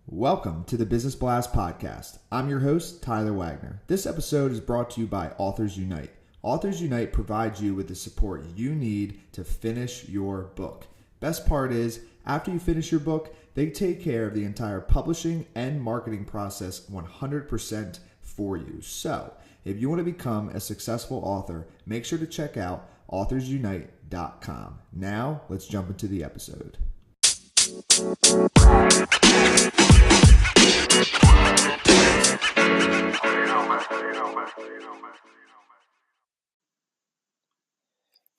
Welcome to the Business Blast Podcast. I'm your host, Tyler Wagner. This episode is brought to you by Authors Unite. Authors Unite provides you with the support you need to finish your book. Best part is, after you finish your book, they take care of the entire publishing and marketing process 100% for you. So, if you want to become a successful author, make sure to check out authorsunite.com. Now, let's jump into the episode.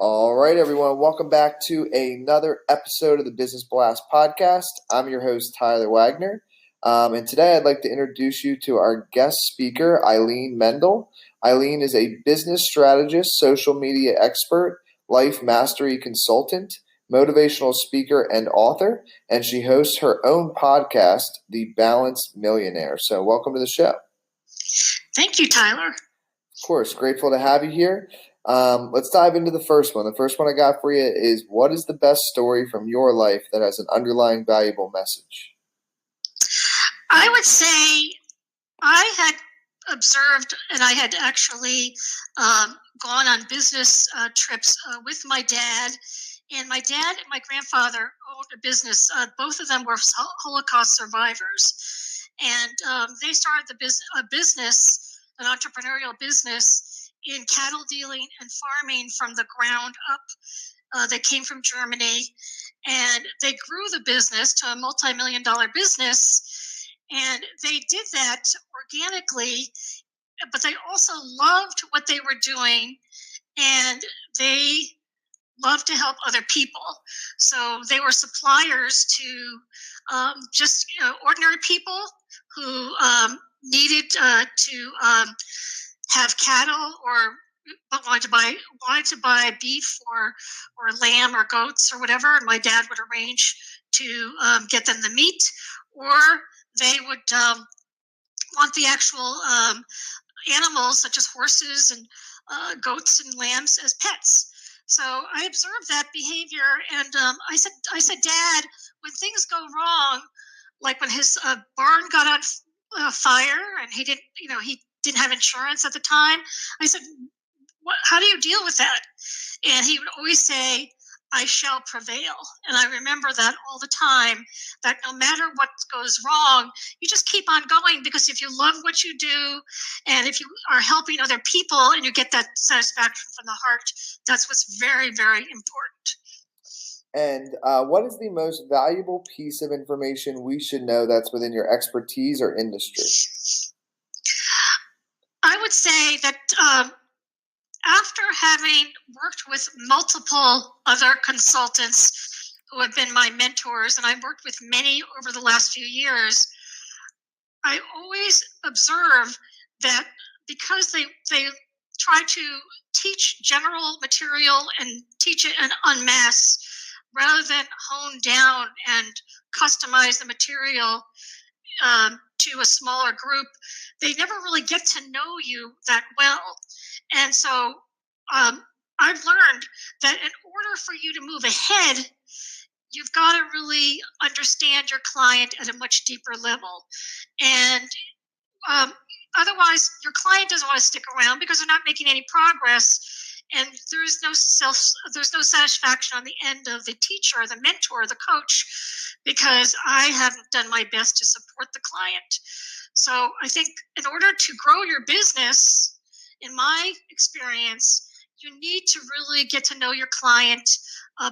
All right, everyone. Welcome back to another episode of the Business Blast Podcast. I'm your host, Tyler Wagner. And today I'd like to introduce you to our guest speaker, Eileen Mendel. Eileen is a business strategist, social media expert, life mastery consultant, motivational speaker, and author. And she hosts her own podcast, The Balanced Millionaire. So welcome to the show. Thank you, Tyler. Of course. Grateful to have you here. Let's dive into the first one. The first one I got for you is, what is the best story from your life that has an underlying valuable message? I would say I had observed, and I had actually gone on business trips with my dad. And my dad and my grandfather owned a business. Both of them were Holocaust survivors. And they started a business, an entrepreneurial business, in cattle dealing and farming from the ground up. They came from Germany, and they grew the business to a multi-million-dollar business, and they did that organically, but they also loved what they were doing, and they loved to help other people. So they were suppliers to just ordinary people who needed to have cattle or wanted to buy beef or lamb or goats or whatever, and my dad would arrange to get them the meat, or they would want the actual animals such as horses and goats and lambs as pets. So I observed that behavior, and I said, Dad, when things go wrong, like when his barn got on fire and he didn't have insurance at the time, I said, how do you deal with that? And he would always say, I shall prevail. And I remember that all the time, that no matter what goes wrong, you just keep on going, because if you love what you do and if you are helping other people and you get that satisfaction from the heart, that's what's very, very important. And what is the most valuable piece of information we should know that's within your expertise or industry? I would say that after having worked with multiple other consultants who have been my mentors, and I've worked with many over the last few years, I always observe that because they try to teach general material and teach it en masse rather than hone down and customize the material to a smaller group, they never really get to know you that well. And so I've learned that in order for you to move ahead, you've got to really understand your client at a much deeper level. And otherwise, your client doesn't want to stick around because they're not making any progress. And there's no satisfaction on the end of the teacher, the mentor, the coach, because I haven't done my best to support the client. So I think in order to grow your business, in my experience, you need to really get to know your client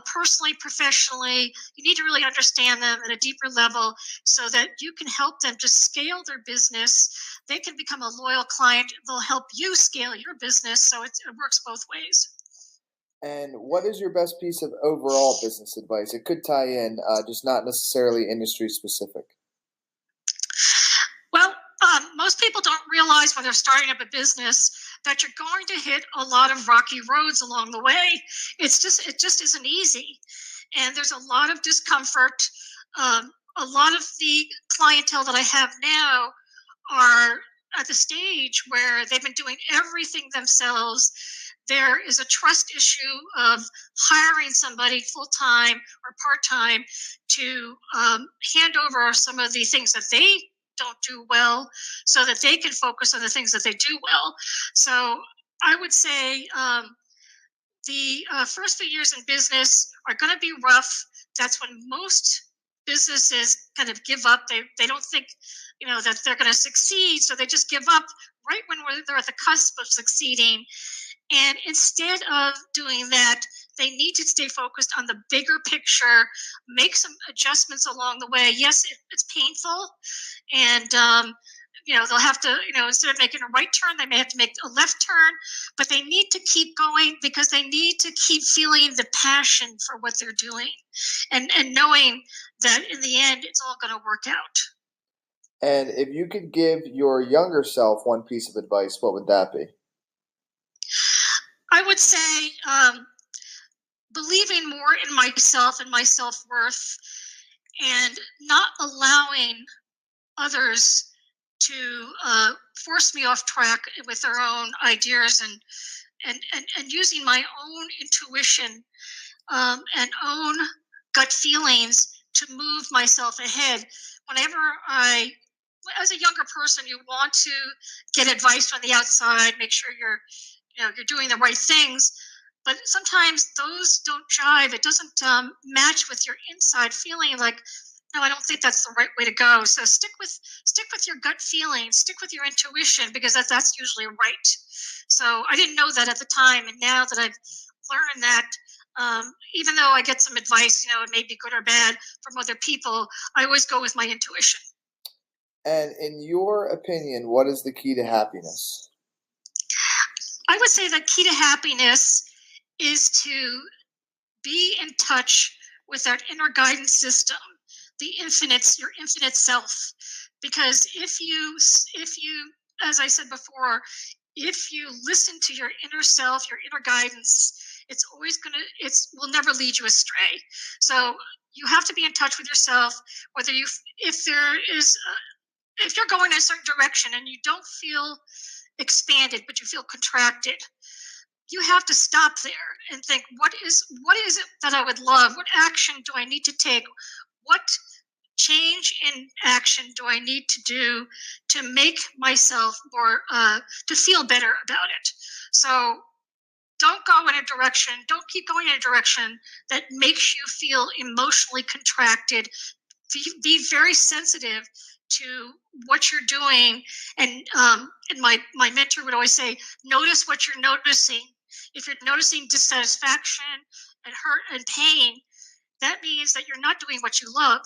personally, professionally. You need to really understand them at a deeper level so that you can help them to scale their business. They can become a loyal client. They'll help you scale your business. So it works both ways. And what is your best piece of overall business advice? It could tie in, just not necessarily industry specific. Well, most people don't realize when they're starting up a business that you're going to hit a lot of rocky roads along the way. It just isn't easy. And there's a lot of discomfort. A lot of the clientele that I have now are at the stage where they've been doing everything themselves. there is a trust issue of hiring somebody full-time or part-time to hand over some of the things that they don't do well so that they can focus on the things that they do well. So I would say the first few years in business are going to be rough. That's when most businesses kind of give up. They don't think, that they're going to succeed, so they just give up right when they're at the cusp of succeeding. And instead of doing that, they need to stay focused on the bigger picture, make some adjustments along the way. Yes, it's painful, and they'll have to, instead of making a right turn, they may have to make a left turn, but they need to keep going because they need to keep feeling the passion for what they're doing and knowing that in the end, it's all going to work out. And if you could give your younger self one piece of advice, what would that be? I would say believing more in myself and my self-worth and not allowing others to force me off track with their own ideas and using my own intuition and own gut feelings to move myself ahead. Whenever as a younger person, you want to get advice from the outside, make sure you're doing the right things, but sometimes those don't jive. It doesn't match with your inside feeling like, no, I don't think that's the right way to go. So stick with your gut feeling, stick with your intuition, because that's usually right. So I didn't know that at the time, and now that I've learned that, even though I get some advice, it may be good or bad from other people, I always go with my intuition. And in your opinion, what is the key to happiness? I would say the key to happiness is to be in touch with that inner guidance system, your infinite self. Because if you, as I said before, if you listen to your inner self, your inner guidance, it will never lead you astray. So you have to be in touch with yourself, if you're going in a certain direction and you don't feel expanded, but you feel contracted, you have to stop there and think, what is it that I would love? What action do I need to take? What change in action do I need to do to make myself more, to feel better about it? So don't keep going in a direction that makes you feel emotionally contracted. Be very sensitive to what you're doing. And my mentor would always say, notice what you're noticing. If you're noticing dissatisfaction and hurt and pain, that means that you're not doing what you love.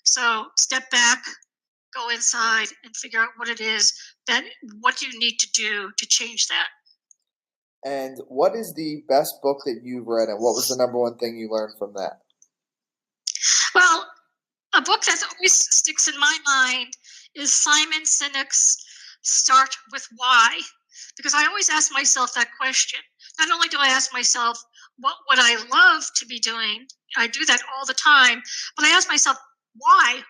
So step back, go inside, and figure out what it is what you need to do to change that. And what is the best book that you've read, and what was the number one thing you learned from that? Well, a book that always sticks in my mind is Simon Sinek's Start with Why, because I always ask myself that question. Not only do I ask myself, what would I love to be doing? I do that all the time, but I ask myself, why?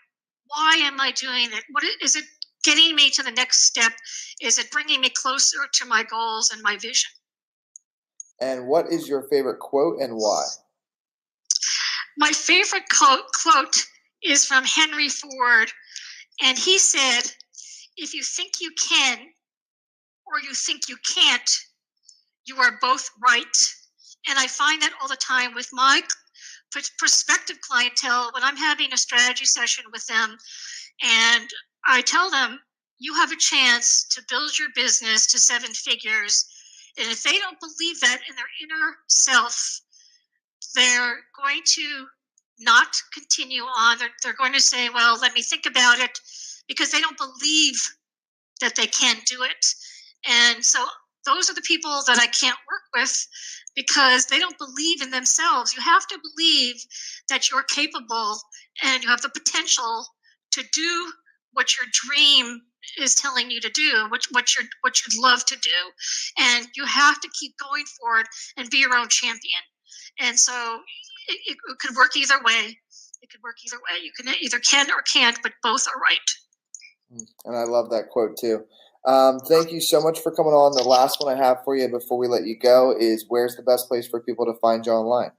Why am I doing it? What is it getting me to the next step? Is it bringing me closer to my goals and my vision? And what is your favorite quote and why? My favorite quote is from Henry Ford, and he said, if you think you can or you think you can't, you are both right. And I find that all the time with my prospective clientele when I'm having a strategy session with them, and I tell them, you have a chance to build your business to 7 figures. And if they don't believe that in their inner self, they're going to not continue on. They're going to say, well, let me think about it, because they don't believe that they can do it. And so those are the people that I can't work with, because they don't believe in themselves. You have to believe that you're capable and you have the potential to do what your dream is telling you to do, what you'd love to do. And you have to keep going forward and be your own champion. And so it could work either way. It could work either way. You can either can or can't, but both are right. And I love that quote too. Thank you so much for coming on. The last one I have for you before we let you go is, where's the best place for people to find you online?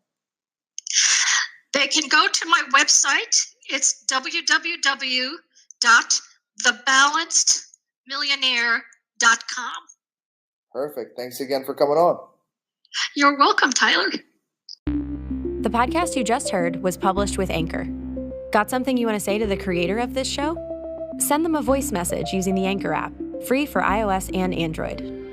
They can go to my website. It's www.thebalancedmillionaire.com. Perfect. Thanks again for coming on. You're welcome, Tyler. The podcast you just heard was published with Anchor. Got something you want to say to the creator of this show? Send them a voice message using the Anchor app, free for iOS and Android.